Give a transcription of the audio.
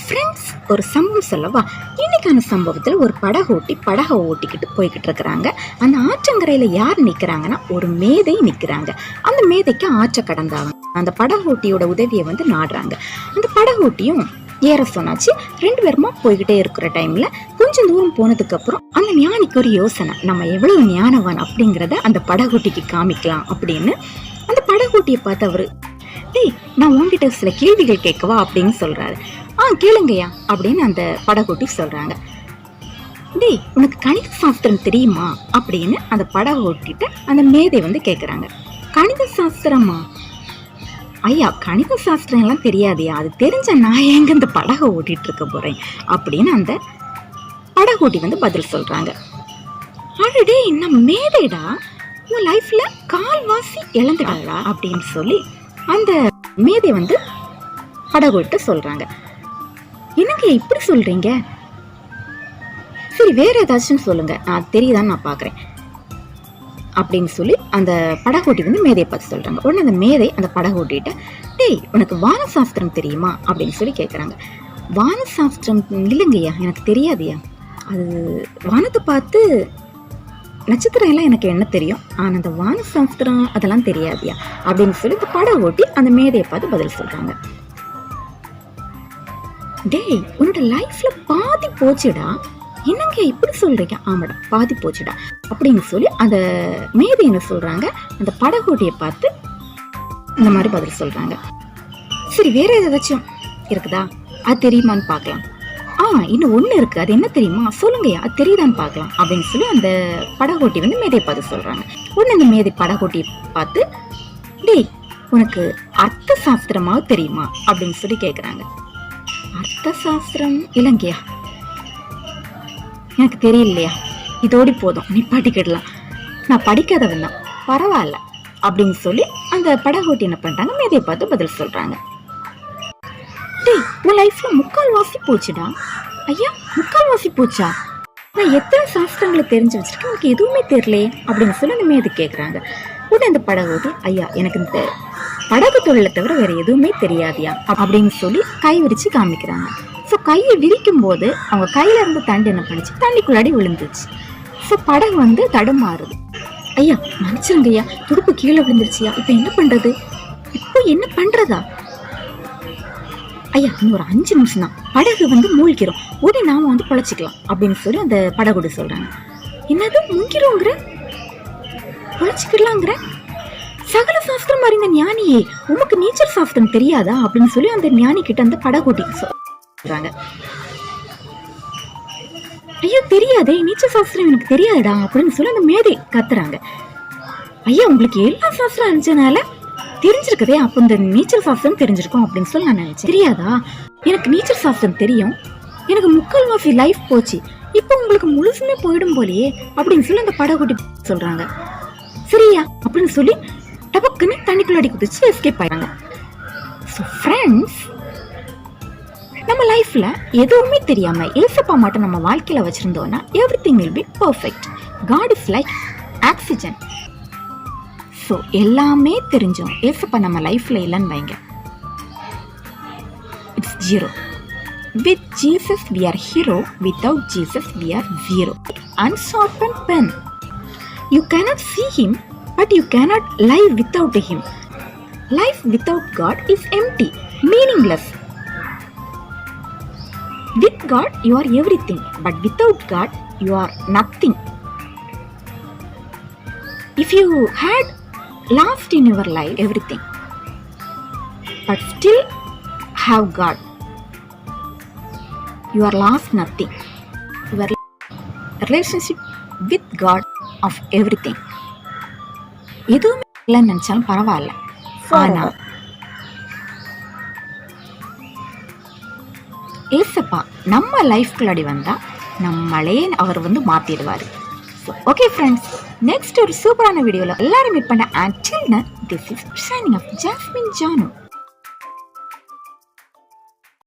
Friends, ஒரு சம்பவம் சொல்லவா? இன்னைக்கான சம்பவத்தில் ஒரு படகை ஓட்டிக்கிட்டு போய்கிட்டு இருக்கிறாங்க. அந்த ஆற்றங்கரையில் யார் நிற்கிறாங்கன்னா, ஒரு மேதை நிற்கிறாங்க. அந்த மேதைக்கு ஆற்ற கடந்தாங்க. அந்த படகோட்டியோட உதவியை நாடுறாங்க. அந்த படகோட்டியும் ஏற சொன்னாச்சு. 2 பேருமா போய்கிட்டே இருக்கிற டைம்ல கொஞ்சம் தூரம் போனதுக்கு அப்புறம் அந்த ஞானிக்கு ஒரு யோசனை, நம்ம எவ்வளவு ஞானவான் அப்படிங்கிறத அந்த படகோட்டிக்கு காமிக்கலாம் அப்படின்னு. அந்த படகோட்டியை பார்த்து அவரு, டேய், நான் உங்ககிட்ட சில கேள்விகள் கேட்கவா அப்படின்னு சொல்றாரு. கேளுங்கய்யா அப்படின்னு அந்த படகோட்டி சொல்றாங்க. டேய், உனக்கு கணித சாஸ்திரம் தெரியுமா அப்படின்னு அந்த படகோட்டிட்ட அந்த மேதை கேட்குறாங்க. கணித சாஸ்திரமா? ஐயா, கணித சாஸ்திரம் எல்லாம் தெரியாதையா, அது தெரிஞ்ச நான் எங்க இந்த படகை ஓட்டிட்டு இருக்க போறேன் அப்படின்னு அந்த படகோட்டி பதில் சொல்றாங்க. அடடே, நம்ம மேதைடா, உன் லைஃப்ல கால்வாசி இழந்துடாடா அப்படின்னு சொல்லி அந்த மேதை படகோட்ட சொல்றாங்க. என்னங்க இப்படி சொல்றீங்க? சரி, வேற ஏதாச்சும் சொல்லுங்க, நான் தெரியுதான்னு நான் பாக்குறேன் அப்படின்னு சொல்லி அந்த படகோட்டி மேதையை பார்த்து சொல்றாங்க. உடனே அந்த மேதை அந்த படகோட்டிட்ட, டேய், உனக்கு வானசாஸ்திரம் தெரியுமா அப்படின்னு சொல்லி கேட்குறாங்க. வானசாஸ்திரம் இல்லைங்கய்யா, எனக்கு தெரியாதுயா. அது வானத்தை பார்த்து நட்சத்திரம் எல்லாம் எனக்கு என்ன தெரியும், ஆனால் அந்த வானசாஸ்திரம் அதெல்லாம் தெரியாதியா அப்படின்னு சொல்லி இந்த படகோட்டி அந்த மேதையை பார்த்து பதில் சொல்றாங்க. டேய், உன்னோட லைஃப்ல பாதி போச்சுடா. என்னங்க இப்படி சொல்றீங்க? ஆமாடா, பாதி போச்சுடா அப்படின்னு சொல்லி அந்த மேதை என்ன சொல்றாங்க, அந்த படகோட்டியை பார்த்து இந்த மாதிரி பதில் சொல்றாங்க. சரி, வேற ஏதாச்சும் இருக்குதா, அது தெரியுமான்னு பார்க்கலாம். இன்னும் ஒண்ணு இருக்கு, அது என்ன தெரியுமா, சொல்லுங்கய்யா, அது தெரியுதான்னு பார்க்கலாம் அப்படின்னு சொல்லி அந்த படகோட்டி மேதையை பார்த்து சொல்றாங்க. உடனே அந்த மேதை படகோட்டியை பார்த்து, டேய், உனக்கு அர்த்த சாஸ்திரமாவது தெரியுமா அப்படின்னு சொல்லி கேட்குறாங்க. அர்த்த சாஸ்திரம் இல்லைங்கய்யா, எனக்கு தெரியலையா, இதோடி போதும், நீ படிக்கிடலாம், நான் படிக்காதவன் தான், பரவாயில்ல அப்படின்னு சொல்லி அந்த படகோட்டி என்ன பண்றாங்க, மேதையை பார்த்து பதில் சொல்றாங்க. டேய், உன் லைஃப்ல 3/4 போச்சுடா. ஐயா, 3/4 போச்சா? நான் எத்தனை சாஸ்திரங்களை தெரிஞ்சு வச்சிருக்கேன், எனக்கு எதுவுமே தெரியலையே அப்படின்னு சொல்லி அந்த மேதை கேட்குறாங்க. உடனே அந்த படகோட்டி, ஐயா, எனக்கு இந்த படகு தொழிலை தவிர வேற எதுவுமே தெரியாதியா அப்படின்னு சொல்லி கை விரிச்சு காமிக்கிறாங்க. ஸோ கையை விரிக்கும் போது அவங்க கையில இருந்து தண்டு என்ன பண்ணிச்சு, தண்ணிக்குள்ளாடி விழுந்துச்சு. ஸோ படகு தடுமாறுது. ஐயா, மன்னிச்சிருங்க ஐயா, துடுப்பு கீழே விழுந்துருச்சியா, இப்போ என்ன பண்றது, இப்போ என்ன பண்றதா? ஐயா, இன்னும் ஒரு 5 நிமிஷம் தான், படகு மூழ்கிறோம், உடனே நாம பொழைச்சிக்கலாம் அப்படின்னு சொல்லி அந்த படகோடி சொல்றாங்க. என்னது மூழ்கிறோங்கிற, பொழைச்சிக்கலாங்கிற? சகல சாஸ்திரம் அறிந்த ஞானியே, உமக்கு நீச்சல் சாஸ்திரம் தெரியாதா அப்படின்னு சொல்லி அந்த ஞானி கிட்ட அந்த படகோட்டிக்கு சொல்றாங்க. ஐயா, தெரியாதே, நீச்சல் சாஸ்திரம் எனக்கு தெரியாதுடா அப்படின்னு சொல்லி அந்த மேதை கத்துறாங்க. ஐயா, உங்களுக்கு எல்லா சாஸ்திரம் அறிஞ்சனால தெரிஞ்சிருக்கதே, அப்ப இந்த நீச்சல் சாஸ்திரம் தெரிஞ்சிருக்கும் அப்படின்னு சொல்லி நான் நினைச்சேன். தெரியாதா? எனக்கு நீச்சல் சாஸ்திரம் தெரியும், எனக்கு 3/4 லைஃப் போச்சு, இப்போ உங்களுக்கு முழுசுமே போயிடும் போலயே அப்படின்னு சொல்லி அந்த படகோட்டி சொல்றாங்க. சரியா அப்படின்னு சொல்லி டபக்குன்னு தண்ணிக்குள்ளாடி குதிச்சு எஸ்கேப் ஆயிடுறாங்க. ஸோ ஃப்ரெண்ட்ஸ், நம்ம லைஃப்ல எதுவுமே தெரியாம ஏசப்பா மட்டும் நம்ம வாழ்க்கையில வச்சிருந்தோம்னா everything will be perfect. God is like oxygen. So எல்லாமே தெரிஞ்சோம் ஏசப்பா நம்ம லைஃப்ல இல்லைன்னு வைங்க, it's zero. With Jesus we are hero, without Jesus we are zero. Unsharpened pen. You cannot see him, but you cannot live without him. Life without God is empty, meaningless. With God you are everything, but without God you are nothing. If you had lost in your life everything, but still have God, you are lost nothing. Your relationship with God of everything. எதுவுமே இல்லைன்னு நினைச்சாலும் பரவாயில்ல, ஆனா ஏசப்பா நம்ம லைஃப்குள்ளாடி வந்தா நம்மளே அவர் மாத்திடுவாரு. Okay friends, next ஒரு சூப்பரான வீடியோல எல்லாரும் மீட் பண்ண. Until then, this is signing off, Jasmine Janu.